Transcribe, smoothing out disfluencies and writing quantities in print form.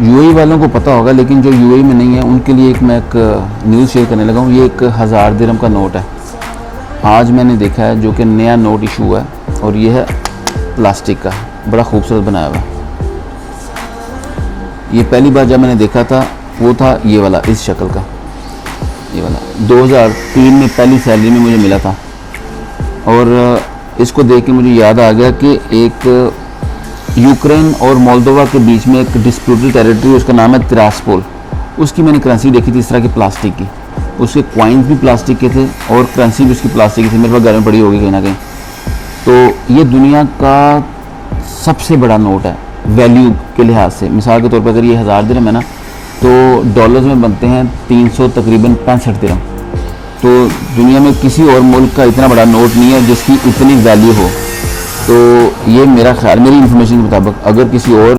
UAE वालों को पता होगा, लेकिन जो यूएई में नहीं है उनके लिए मैं एक न्यूज़ शेयर करने लगा हूँ। ये एक 1000 दिरहम का नोट है, आज मैंने देखा है, जो कि नया नोट इशू हुआ है, और ये है प्लास्टिक का, बड़ा खूबसूरत बनाया हुआ है। ये पहली बार जब मैंने देखा था वो था ये वाला, इस शक्ल का, ये वाला 2003 में पहली सैलरी में मुझे मिला था। और इसको देख के मुझे याद आ गया कि एक यूक्रेन और मोल्दोवा के बीच में एक डिस्प्यूटेड टेरिटरी, उसका नाम है तिरास्पोल, उसकी मैंने करेंसी देखी थी इस तरह की प्लास्टिक की। उसके कॉइन्स भी प्लास्टिक के थे और करेंसी भी उसकी प्लास्टिक की थी, मेरे पास घर में पड़ी होगी कहीं ना कहीं। तो ये दुनिया का सबसे बड़ा नोट है वैल्यू के लिहाज से। मिसाल के तौर पर अगर ये 1000 दिरहम है ना, तो डॉलर्स में बनते हैं 300 तकरीबन 65 दिरहम। तो दुनिया में किसी और मुल्क का इतना बड़ा नोट नहीं है जिसकी इतनी वैल्यू हो। तो ये मेरा ख्याल, मेरी इन्फॉर्मेशन के मुताबिक, अगर किसी और